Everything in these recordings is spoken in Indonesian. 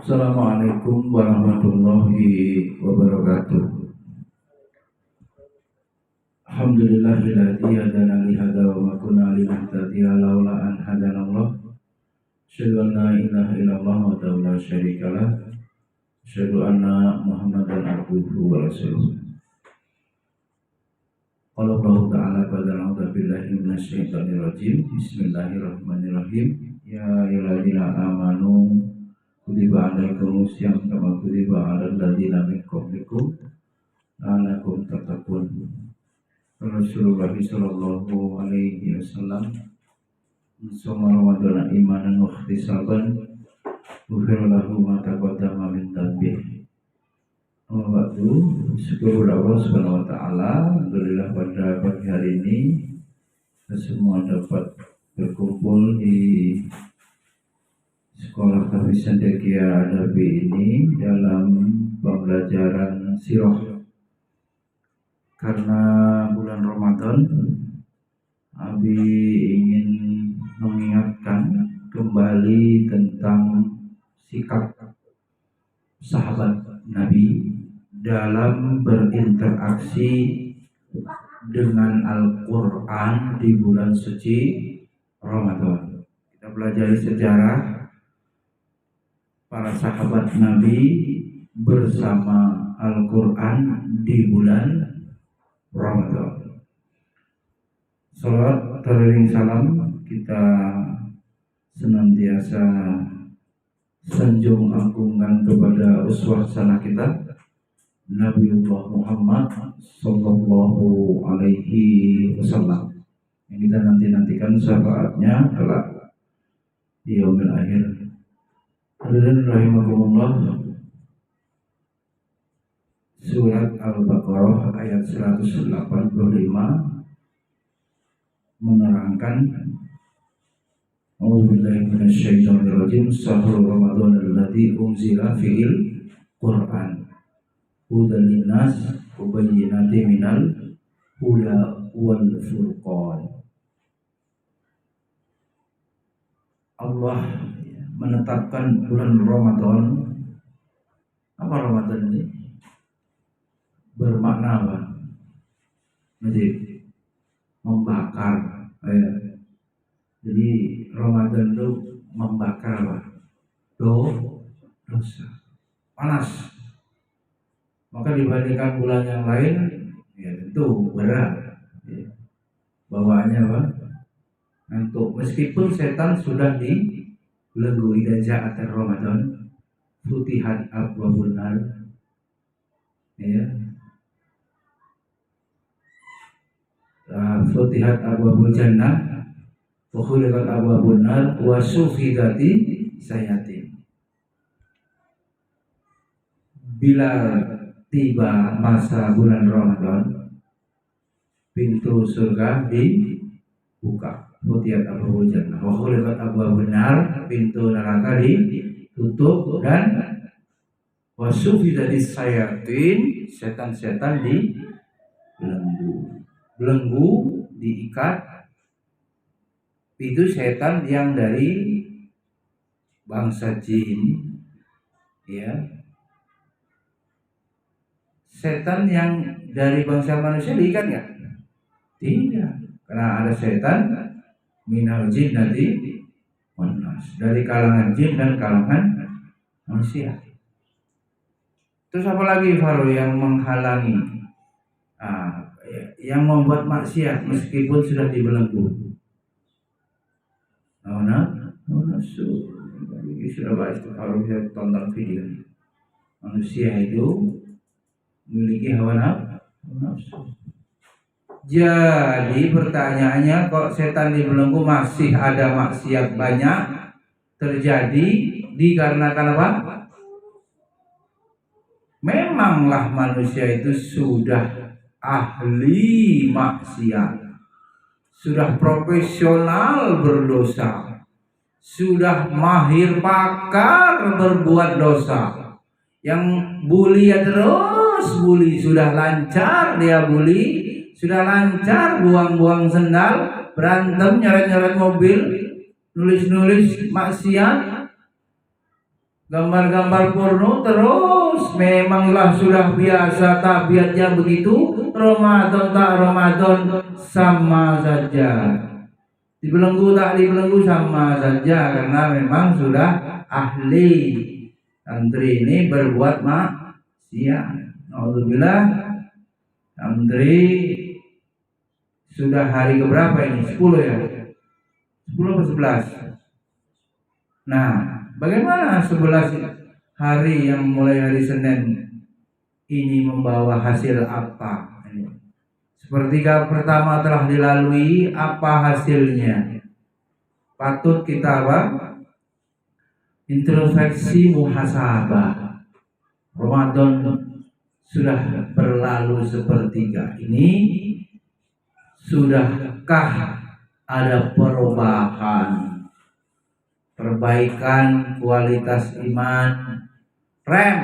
Assalamualaikum warahmatullahi wabarakatuh. Alhamdulillahilladzi hadana li hadza wa ma kunna linahtadiya laula an hadanallah. Asyhadu an la ilaha illallah wa la syarika lah. Asyhadu anna Muhammadan abduhu wa rasuluh. Qala Allah ta'ala qad a'udzu billahi minasy syaithanir rajim. Bismillahirrahmanirrahim. Ya ayyuhalladzina amanu kutiba alaikumus syiyam kama kutiba alal ladzina min qablikum la'allakum tattaqun. Rasulullah sallallahu alaihi wasallam soma Ramadan imanan wa ihtisaban ghufira lahu ma taqaddama min dhanbihi. Syukur Allah Subhanahu wa taala. Alhamdulillah pada pagi hari ini kita semua dapat berkumpul di Sekolah Tahfiz Sandakia Adabi ini dalam pembelajaran sirah. Karena bulan Ramadan, Abi ingin mengingatkan kembali tentang sikap sahabat Nabi dalam berinteraksi dengan Al-Quran di bulan suci Ramadan. Kita pelajari sejarah para sahabat Nabi bersama Al-Quran di bulan Ramadan. Salawat teriring salam kita senantiasa sanjung agungkan kepada uswah sana kita Nabiullah Muhammad sallallahu alaihi wasallam yang kita nantikan syafaatnya kelak di yaumil akhir. Hadirin rahimakumullah, surat Al-Baqarah ayat 185 menerangkan A'udzubillahi minasyaitonirrajim. Syahrul Ramadan alladzi unzila fihil Qur'an hudan linnas wa bayyinatin minal huda wal furqan. Allah menetapkan bulan Ramadan. Apa Ramadan ini? Bermakna apa? Jadi membakar. Jadi Ramadan itu membakar apa? Dosa. Panas. Maka dibandingkan bulan yang lain, ya tentu berat. Ya. Bawaannya apa? Ngantuk. Meskipun setan sudah dibelenggu idza ja'at Ramadan, futihat abwabun nar. Ya. Futihat abwabul jannah wa khuliqat abwabun nar wa sufidati sayatin. Bila tiba masa bulan Ramadan, pintu surga dibuka. Futihat abwabul jannah wa khuliqat abwabun nar, pintu neraka ditutup, dan wa sufidati sayatin, setan-setan dibelenggu, diikat. Itu setan yang dari bangsa jin, ya. Setan yang dari bangsa manusia diikat nggak? Tidak, karena ada setan minal jinnati wan nas, dari kalangan jin dan kalangan manusia. Terus apa lagi Faro yang menghalangi, yang membuat maksiat meskipun sudah dibelenggu? Nafsu. Ini sudah bahas itu, kalau bisa tonton video ini. Manusia itu memiliki hawa nafsu. Jadi pertanyaannya, kok setan dibelenggu masih ada maksiat banyak terjadi dikarenakan apa? Memanglah manusia itu sudah ahli maksiat, sudah profesional berdosa, sudah mahir pakar berbuat dosa. Yang bully ya terus bully, sudah lancar dia bully, sudah lancar buang-buang sendal, berantem, nyoret-nyoret mobil, nulis-nulis maksiat. gambar-gambar porno terus, memanglah sudah biasa tabiatnya begitu. Ramadan tak Ramadan sama saja, dibelenggu tak dibelenggu sama saja, karena memang sudah ahli santri ini berbuat maksiat. Alhamdulillah, santri sudah hari keberapa ini? 10 ya? 10 atau 11? Nah, bagaimana 11 hari yang mulai hari Senin ini membawa hasil apa? Sepertiga pertama telah dilalui, apa hasilnya? Patut kita apa? Introspeksi muhasabah. Ramadan sudah berlalu sepertiga ini, sudahkah ada perubahan, perbaikan kualitas iman? Rem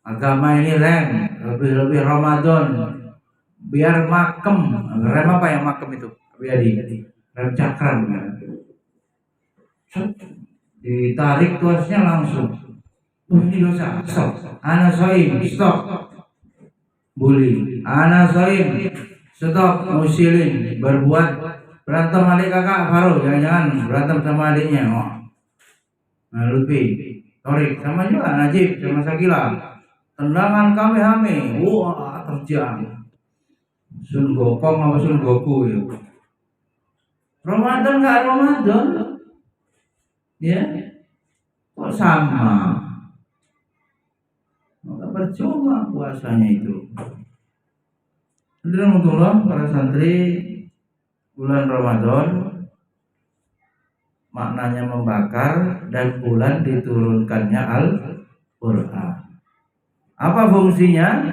agama ini rem, lebih Ramadan biar makem. Rem apa yang makem itu? Rem cakram kan? Ditarik tuasnya langsung. Ini dosa, stop. Ana soim, stop. Bully, ana soim, stop. Musilin, berbuat berantem adik kakak Faro, jangan-jangan berantem sama adiknya. Nah, Lutfi, Torik, sama juga Najib, sama Sakila. Tendangan kami, wah terjang. Sun Gokong sama Sun Goku ya. Ramadan nggak Ramadan, ya? Kok sama? Maka percuma puasanya itu. Alhamdulillah para santri, bulan Ramadan maknanya membakar dan bulan diturunkannya Al-Quran. Apa fungsinya?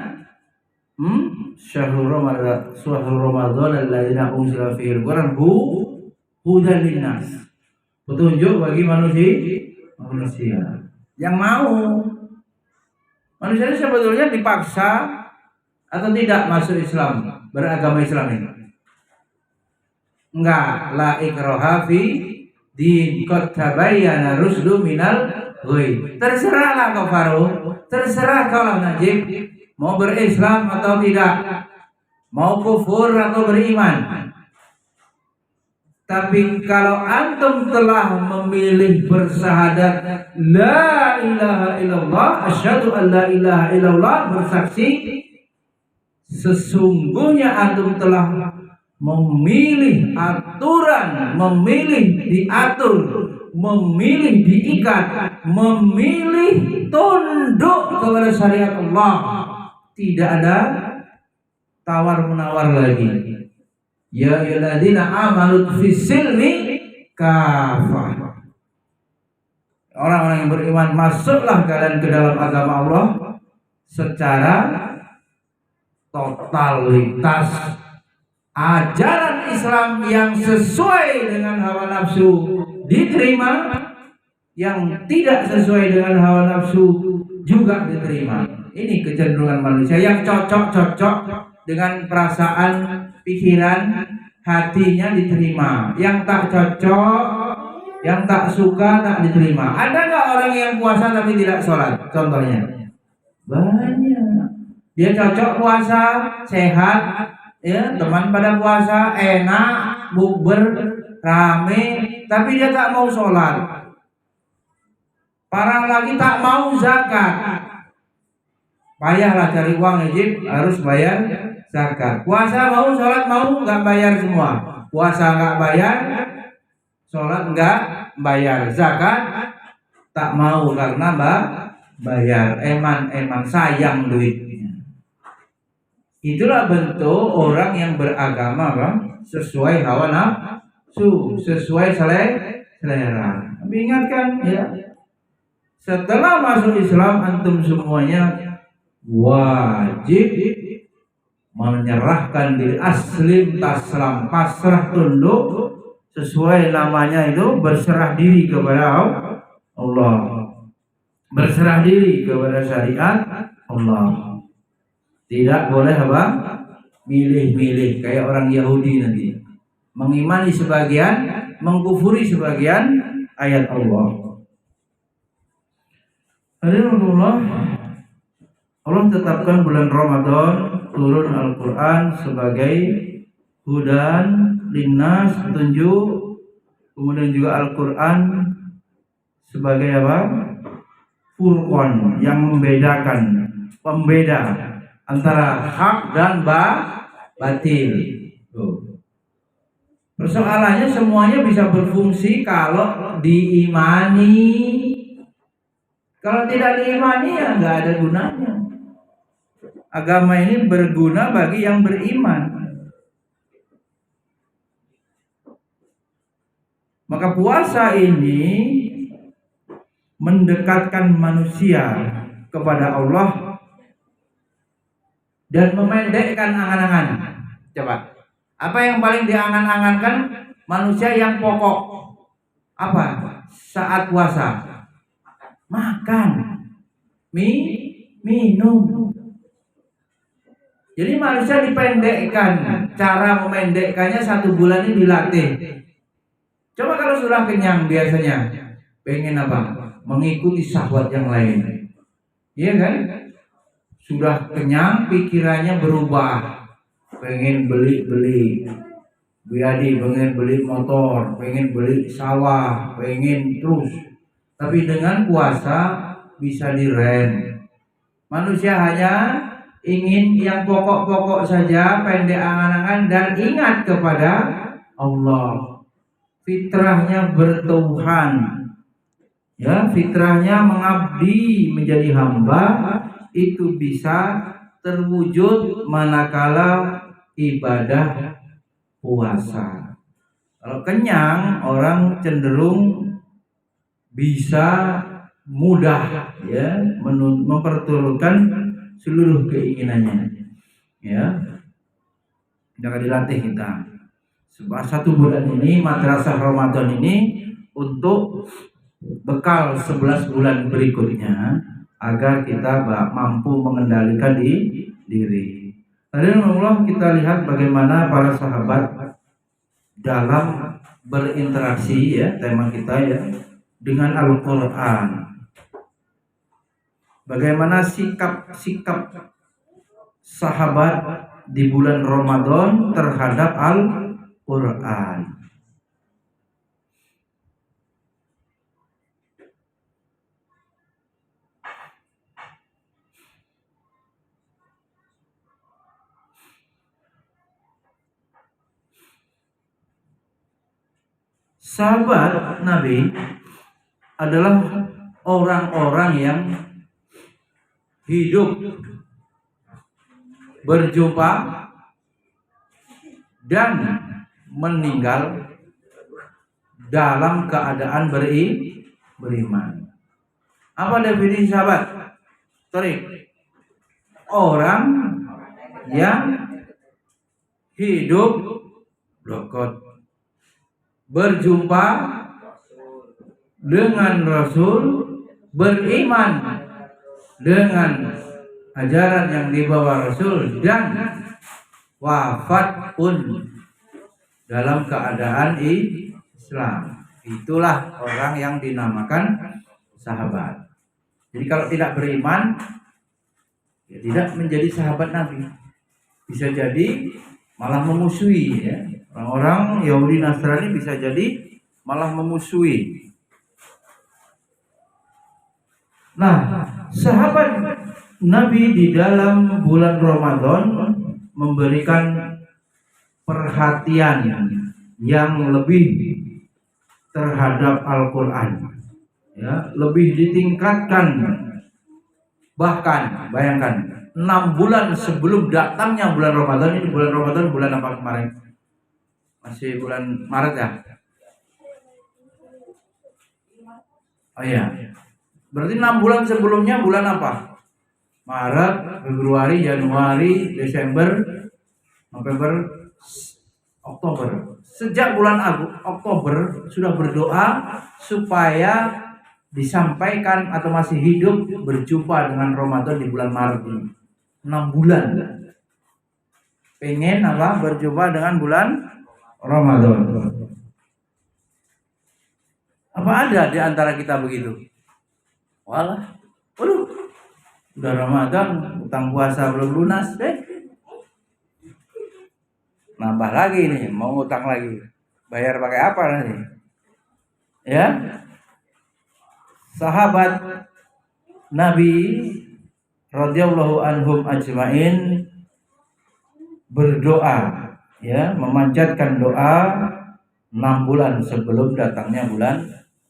Syahrul Ramadan alladzina unzila fihil Quran hudan linnas. Petunjuk bagi manusia yang mau. Manusia sebetulnya dipaksa atau tidak masuk Islam, beragama Islam ini? Enggak, la ikraha fi din, qad tabayyana rusdu minal ghoi. Terserahlah kau Faro, terserah kau Najib, mau berislam atau tidak, mau kufur atau beriman. Tapi kalau antum telah memilih bersyahadat la ilaha illallah, asyhadu an la ilaha illallah, bersaksi sesungguhnya antum telah memilih aturan, memilih diatur, memilih diikat, memilih tunduk kepada syariat Allah. Tidak ada tawar-menawar lagi. Ya ayyuhalladzina amanu fisilmi kafah. Orang-orang yang beriman, masuklah kalian ke dalam agama Allah secara totalitas. Ajaran Islam yang sesuai dengan hawa nafsu diterima, yang tidak sesuai dengan hawa nafsu juga diterima. Ini kecenderungan manusia. Yang cocok dengan perasaan, pikiran, hatinya diterima. Yang tak cocok, yang tak suka tak diterima. Ada nggak orang yang puasa tapi tidak sholat? Contohnya banyak. Dia cocok puasa, sehat, ya, teman pada puasa, enak, bukber, rame, tapi dia tak mau sholat. Parah lagi tak mau zakat. Payahlah cari uang Egypt, harus bayar zakat. Puasa mau, sholat mau, nggak bayar semua. Puasa nggak bayar, sholat nggak bayar, zakat tak mau karena bayar. Eman sayang duitnya. Itulah bentuk orang yang beragama, Bang, sesuai hawa nafsu, sesuai selera. Tapi ingatkan ya, setelah masuk Islam antum semuanya wajib menyerahkan diri, aslim taslam, pasrah tunduk, sesuai namanya itu, berserah diri kepada Allah, berserah diri kepada syariat Allah. Tidak boleh apa? Milih-milih kayak orang Yahudi nanti, mengimani sebagian, mengkufuri sebagian, ayat Allah. Allah tetapkan bulan Ramadan, turun Al-Quran sebagai hudan linnas, petunjuk. Kemudian juga Al-Quran sebagai apa? Furqan, yang membedakan, pembeda antara hak dan batil. Tuh. Persoalannya semuanya bisa berfungsi kalau diimani. Kalau tidak diimani ya nggak ada gunanya. Agama ini berguna bagi yang beriman. Maka puasa ini mendekatkan manusia kepada Allah dan memendekkan angan-angan. Coba, apa yang paling diangan-angankan manusia yang pokok? Apa? Saat puasa, makan, minum. Jadi manusia dipendekkan. Cara memendekkannya 1 bulan ini dilatih. Coba kalau sudah kenyang biasanya pengen apa? Mengikuti syahwat yang lain. Iya kan? Sudah kenyang pikirannya berubah. Pengen beli. Biadi pengen beli motor, pengen beli sawah, pengen terus. Tapi dengan puasa bisa direm. Manusia hanya ingin yang pokok-pokok saja, pendek angan-angan dan ingat kepada Allah. Fitrahnya bertuhan, ya, fitrahnya mengabdi menjadi hamba, itu bisa terwujud manakala ibadah puasa. Kalau kenyang, orang cenderung bisa mudah ya memperturutkan seluruh keinginannya. Ya, jangan dilatih kita. Sebab 1 bulan ini, madrasah Ramadan ini untuk bekal 11 bulan berikutnya agar kita mampu mengendalikan diri. Tadi Allah kita lihat bagaimana para sahabat dalam berinteraksi, ya, tema kita ya, dengan Al-Quran. Bagaimana sikap sahabat di bulan Ramadan terhadap Al-Quran. Sahabat Nabi adalah orang-orang yang hidup, berjumpa, dan meninggal dalam keadaan beriman. Apa definisi sahabat? Sorry, orang yang hidup lokot, berjumpa dengan Rasul, beriman dengan ajaran yang dibawa Rasul, dan wafat pun dalam keadaan Islam. Itulah orang yang dinamakan sahabat. Jadi kalau tidak beriman, ya tidak menjadi sahabat Nabi. Bisa jadi malah memusuhi, ya. Orang-orang Yahudi Nasrani bisa jadi malah memusuhi. Nah, sahabat Nabi di dalam bulan Ramadan memberikan perhatian yang lebih terhadap Al-Quran, ya, lebih ditingkatkan. Bahkan bayangkan 6 bulan sebelum datangnya bulan Ramadan, ini bulan Ramadan bulan apa kemarin? Masih bulan Maret ya? Oh iya. Berarti 6 bulan sebelumnya bulan apa? Maret, Februari, Januari, Desember, November, Oktober. Sejak bulan Oktober sudah berdoa supaya disampaikan atau masih hidup berjumpa dengan Ramadan di bulan Maret ini. 6 bulan. Pengen apa? Berjumpa dengan bulan Ramadan. Apa ada di antara kita begitu? Walah, waduh, udah Ramadan, utang puasa belum lunas deh. Nambah lagi nih, mau utang lagi. Bayar pakai apa nanti? Ya, sahabat Nabi radhiyallahu anhum ajmain berdoa, ya, memanjatkan doa 6 bulan sebelum datangnya bulan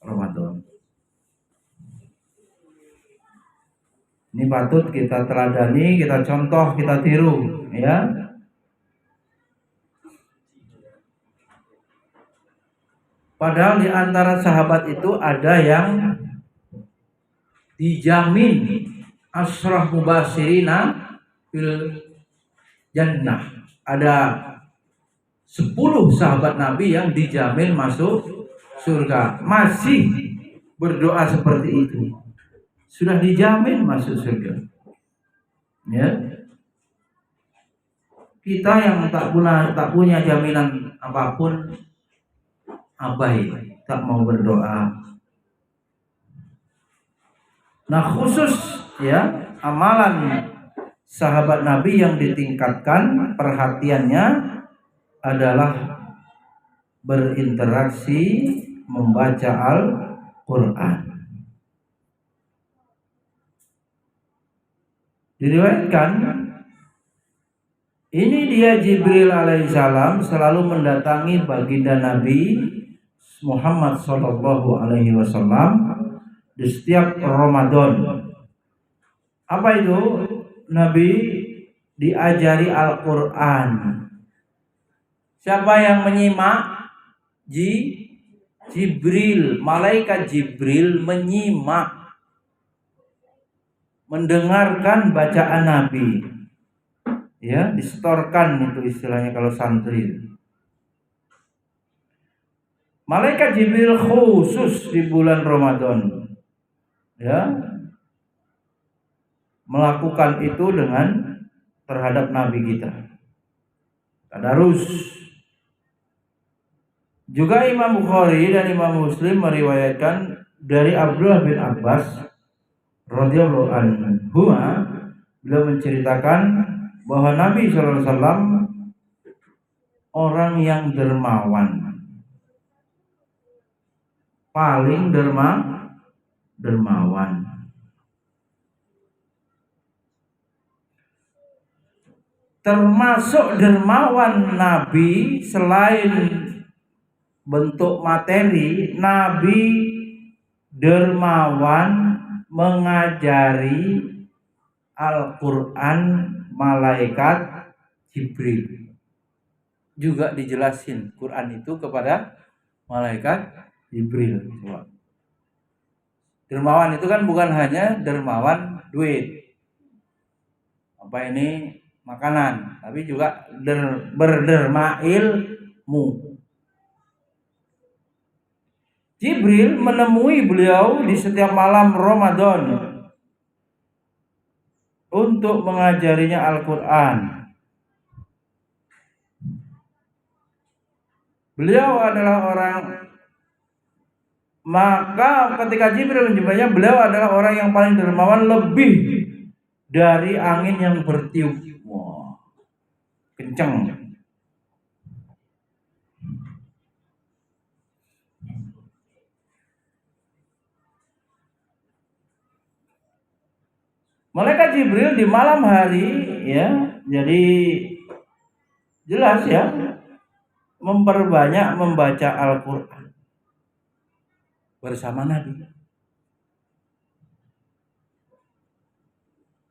Ramadan. Ini patut kita teladani, kita contoh, kita tiru, ya. Padahal di antara sahabat itu ada yang dijamin asyrah mubashirina fil jannah. Ada 10 sahabat Nabi yang dijamin masuk surga. Masih berdoa seperti itu. Sudah dijamin masuk surga. Ya. Kita yang tak punya jaminan apapun, abai, tak mau berdoa. Nah, khusus ya amalan sahabat Nabi yang ditingkatkan perhatiannya adalah berinteraksi membaca Al-Quran. Diriwayatkan ini dia Jibril alaihissalam selalu mendatangi baginda Nabi Muhammad sallallahu alaihi wasallam di setiap Ramadan. Apa itu? Nabi diajari Al-Quran. Siapa yang menyimak? Jibril, malaikat Jibril menyimak, mendengarkan bacaan Nabi. Ya, disetorkan itu istilahnya kalau santri. Malaikat Jibril khusus di bulan Ramadan, ya, melakukan itu dengan terhadap Nabi kita. Tadarus. Juga Imam Bukhari dan Imam Muslim meriwayatkan dari Abdullah bin Abbas radhiyallahu anhu, beliau menceritakan bahwa Nabi SAW orang yang dermawan, paling dermawan. Termasuk dermawan Nabi selain bentuk materi, Nabi dermawan mengajari Al-Quran malaikat Jibril. Juga dijelasin Quran itu kepada malaikat Jibril. Dermawan itu kan bukan hanya dermawan duit, apa ini makanan, tapi juga berderma ilmu. Jibril menemui beliau di setiap malam Ramadan untuk mengajarinya Al-Quran. Beliau adalah orang, maka ketika Jibril menjumpainya, beliau adalah orang yang paling dermawan, lebih dari angin yang bertiup. Wah, kencang. Malaikat Jibril di malam hari, ya, jadi jelas ya, memperbanyak membaca Al-Quran bersama Nabi.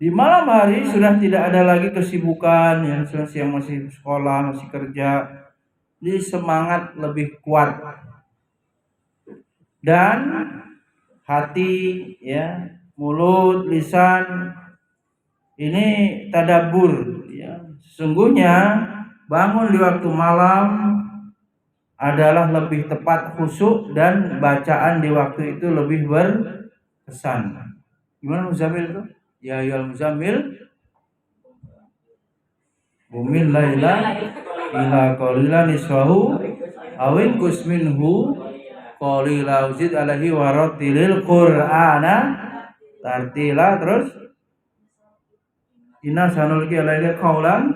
Di malam hari sudah tidak ada lagi kesibukan, yang siang masih sekolah, masih kerja, jadi semangat lebih kuat dan hati, ya, mulut, lisan ini tadabbur, ya. Sesungguhnya bangun di waktu malam adalah lebih tepat khusyuk dan bacaan di waktu itu lebih berkesan. Gimana Muzammil itu? Ya ayyuhal muzammil qumil laila ila qalilan nisfahu awin kusminhu qalila uzid alaihi warattilil qur'ana tartila. Terus inna sanulqi alaika qaulan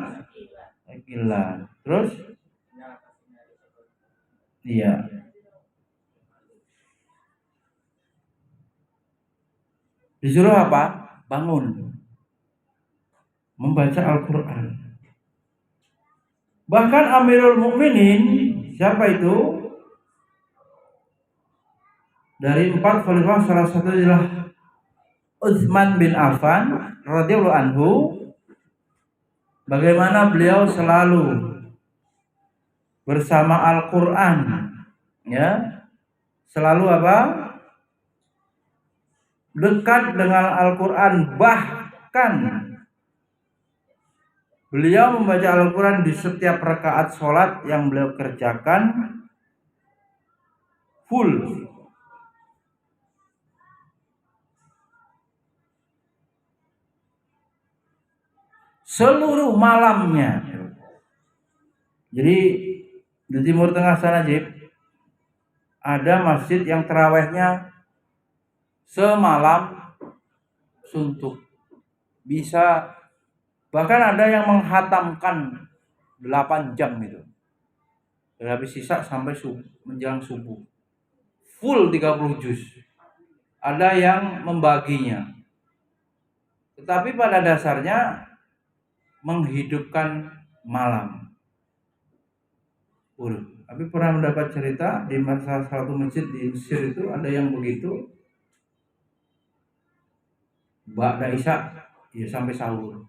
tsaqila. Terus iya, disuruh apa? Bangun membaca Al-Qur'an. Bahkan Amirul Mukminin, siapa itu? Dari 4 khalifah salah satu adalah Utsman bin Affan radhiyallahu anhu. Bagaimana beliau selalu bersama Al-Qur'an, ya. Selalu apa? Dekat dengan Al-Qur'an, bahkan beliau membaca Al-Qur'an di setiap rakaat sholat yang beliau kerjakan full. Seluruh malamnya. Jadi di Timur Tengah sana, Jib, ada masjid yang terawihnya semalam suntuk. Bisa, bahkan ada yang menghatamkan 8 jam gitu. Dari habis sisa sampai menjelang subuh. Full 30 juz. Ada yang membaginya. Tetapi pada dasarnya menghidupkan malam. Tapi pernah mendapat cerita di salah satu masjid di Mesir itu ada yang begitu. Ba'da Isya ya sampai sahur.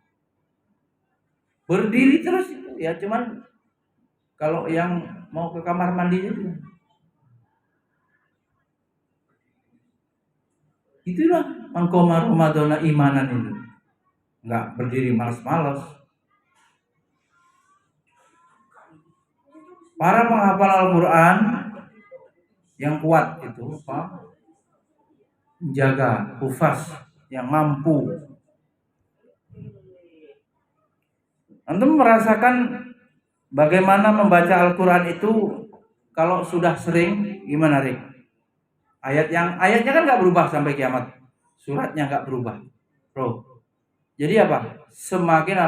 Berdiri terus itu ya, cuman kalau yang mau ke kamar mandi itulah mangkoma Ramadana imanan itu. Enggak berdiri malas-malas. Para penghafal Al-Qur'an yang kuat itu apa? Menjaga hufaz yang mampu. Antum merasakan bagaimana membaca Al-Qur'an itu kalau sudah sering, gimana, Rik? Ayatnya kan nggak berubah sampai kiamat. Suratnya nggak berubah. Bro. Jadi apa? Semakin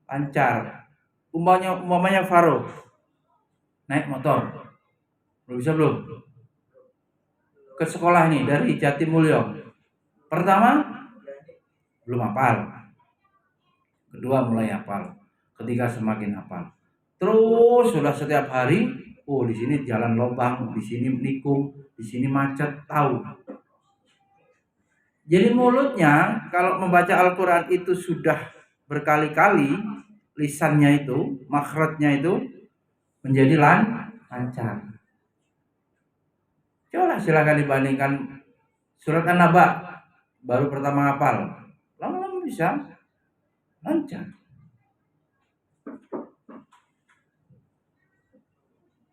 lancar. Umpamanya Faro naik motor. Belum bisa belum? Ke sekolah nih dari Jatimulyo. Pertama belum hafal. Kedua mulai hafal. Ketiga semakin hafal. Terus sudah setiap hari, di sini jalan lobang, di sini nikung, di sini macet, tahu. Jadi mulutnya kalau membaca Al-Qur'an itu sudah berkali-kali, lisannya itu, makhrajnya itu menjadi lancar. Coba silakan dibandingkan surat An-Naba baru pertama hafal, lama-lama bisa lancar.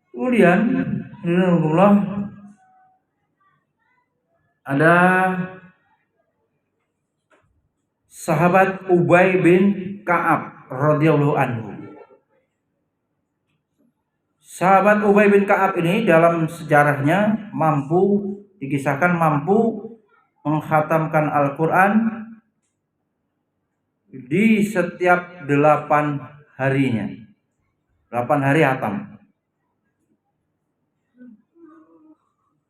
Kemudian ada sahabat Ubay bin Ka'ab radhiyallahu anhu. Sahabat Ubay bin Ka'ab ini dalam sejarahnya dikisahkan mampu menghatamkan Al-Qur'an di setiap 8 harinya. 8 hari hatam.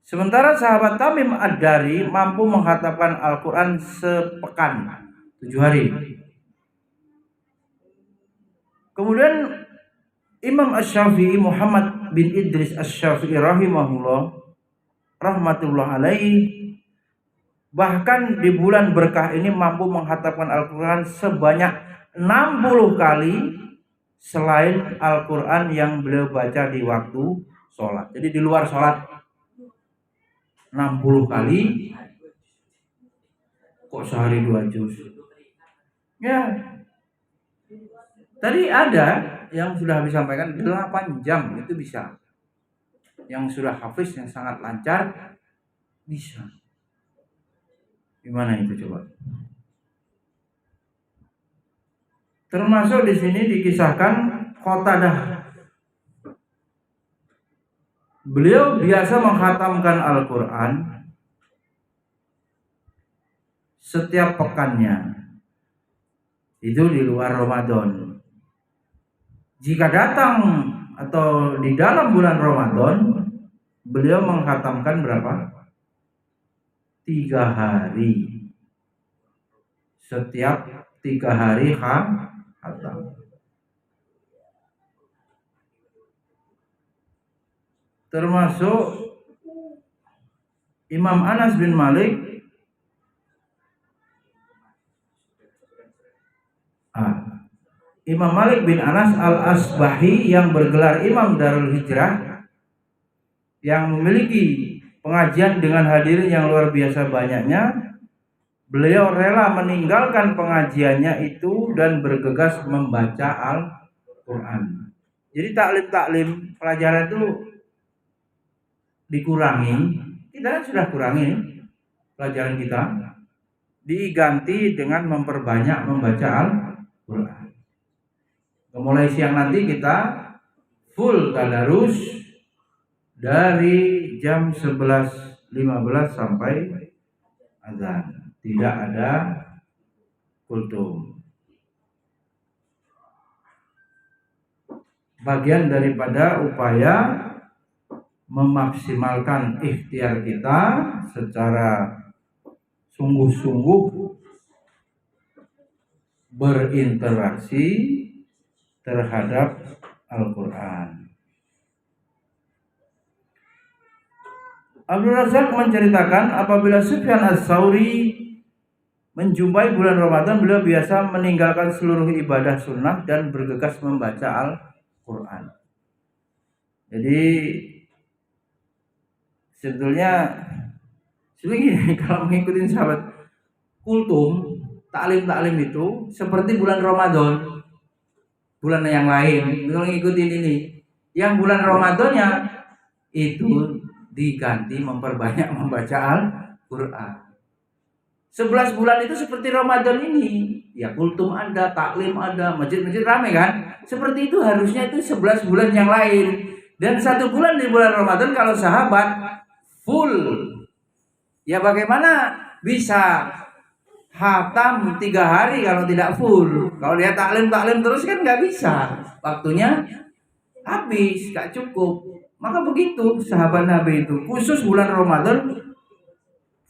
Sementara sahabat Tamim Ad-Dari mampu menghatamkan Al-Qur'an sepekan, 7 hari. Kemudian Imam Asy-Syafi'i Muhammad bin Idris Asy-Syafi'i rahmatullah alaihi, bahkan di bulan berkah ini mampu menghatamkan Al-Qur'an sebanyak 60 kali selain Al-Qur'an yang beliau baca di waktu sholat. Jadi di luar sholat 60 kali, kok sehari 2 juz. Ya. Tadi ada yang sudah habis sampaikan 8 jam itu bisa. Yang sudah hafiz yang sangat lancar bisa. Gimana itu coba? Termasuk di sini dikisahkan Qatadah Beliau biasa menghatamkan Al-Quran setiap pekannya, itu di luar Ramadan. Jika datang atau di dalam bulan Ramadan, beliau menghatamkan berapa? 3 hari. Setiap 3 hari khatam. Termasuk Imam Anas bin Malik. Imam Malik bin Anas al-Asbahi yang bergelar Imam Darul Hijrah, yang memiliki pengajian dengan hadirin yang luar biasa banyaknya, beliau rela meninggalkan pengajiannya itu dan bergegas membaca Al-Quran. Jadi taklim pelajaran itu dikurangi. Kita kan sudah kurangi pelajaran kita, diganti dengan memperbanyak membaca Al-Quran. Mulai siang nanti kita full tadarus dari jam 11.15 sampai azan. Tidak ada kultum. Bagian daripada upaya memaksimalkan ikhtiar kita secara sungguh-sungguh berinteraksi terhadap Al-Quran. Abdul Razak menceritakan apabila Sufyan Ats-Tsauri menjumpai bulan Ramadan, beliau biasa meninggalkan seluruh ibadah sunnah dan bergegas membaca Al-Quran. Jadi sebetulnya kalau mengikuti sahabat kultum, taklim itu seperti bulan Ramadan. Bulan yang lain kalau ngikutin ini, yang bulan Ramadannya itu diganti memperbanyak membaca Al-Quran. 11 bulan itu seperti Ramadan ini, ya kultum ada, taklim ada, masjid-masjid ramai kan. Seperti itu harusnya itu 11 bulan yang lain. Dan 1 bulan di bulan Ramadan kalau sahabat full, ya bagaimana bisa hatam 3 hari kalau tidak full? Kalau dia taklim terus kan nggak bisa, waktunya habis, gak cukup. Maka begitu sahabat Nabi itu, khusus bulan Ramadan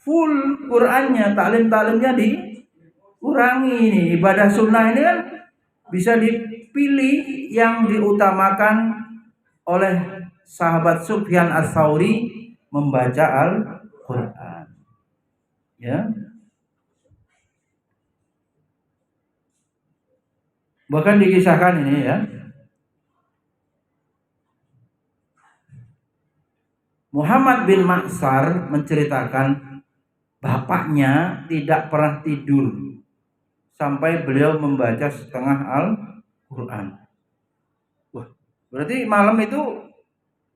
full Qur'annya, taklimnya dikurangi. Ini ibadah sunnah ini kan bisa dipilih yang diutamakan oleh sahabat Sufyan Ats-Tsauri membaca Al-Quran. Ya. Bahkan dikisahkan ini ya, Muhammad bin Ma'sar menceritakan bapaknya tidak pernah tidur sampai beliau membaca setengah Al-Quran. Wah, berarti malam itu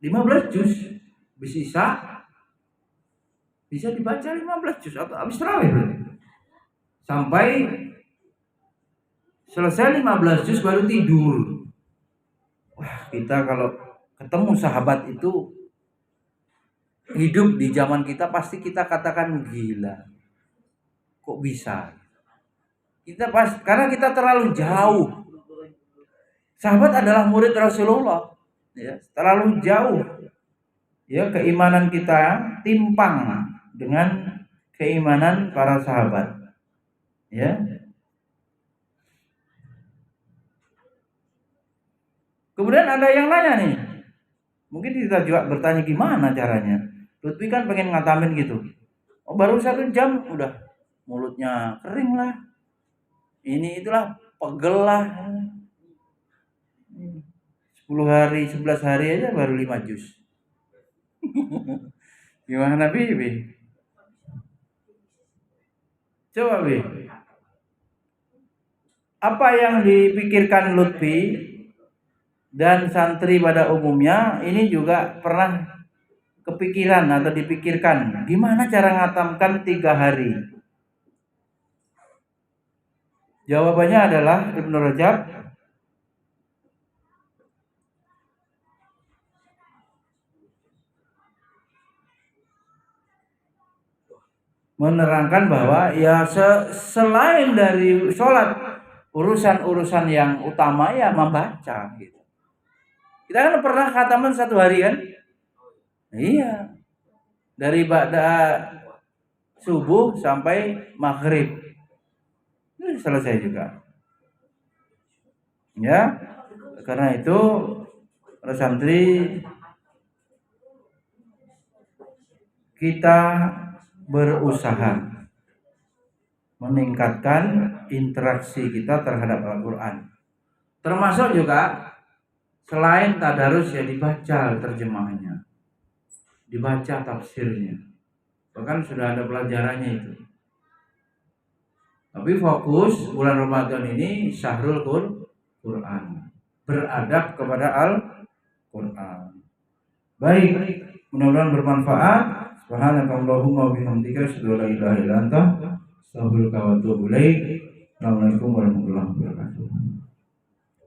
15 juz bisa dibaca 15 juz atau habis tarawih berarti. Sampai selesai 15 juz baru tidur. Wah, kita kalau ketemu sahabat itu hidup di zaman kita, pasti kita katakan gila. Kok bisa? Karena kita terlalu jauh. Sahabat adalah murid Rasulullah, ya, terlalu jauh. Ya, keimanan kita timpang dengan keimanan para sahabat. Ya. Kemudian ada yang nanya nih. Mungkin kita juga bertanya gimana caranya. Lutfi kan pengen ngatamin gitu. Oh, baru 1 jam udah mulutnya kering lah. Ini itulah pegel lah. 10 hari, 11 hari aja baru 5 juz. Gimana Bi? Coba Bi. Apa yang dipikirkan Lutfi dan santri pada umumnya ini juga pernah kepikiran atau dipikirkan, gimana cara ngatamkan 3 hari? Jawabannya adalah Ibnu Rajab menerangkan bahwa ya selain dari sholat, urusan-urusan yang utama ya membaca gitu. Kita kan pernah khataman 1 hari kan? Iya. Dari ba'da subuh sampai maghrib. Ini selesai juga. Ya. Karena itu para santri kita berusaha meningkatkan interaksi kita terhadap Al-Quran. Termasuk juga selain tadarus ya dibaca terjemahannya, dibaca tafsirnya. Bahkan sudah ada pelajarannya itu. Tapi fokus bulan Ramadan ini syahrul Quran, beradab kepada Al-Quran. Baik, mudah-mudahan bermanfaat. Subhanakallahumma wa bihamdika asyhadu an la ilaha illa anta astaghfiruka wa atubu ilaik. Assalamualaikum warahmatullahi wabarakatuh.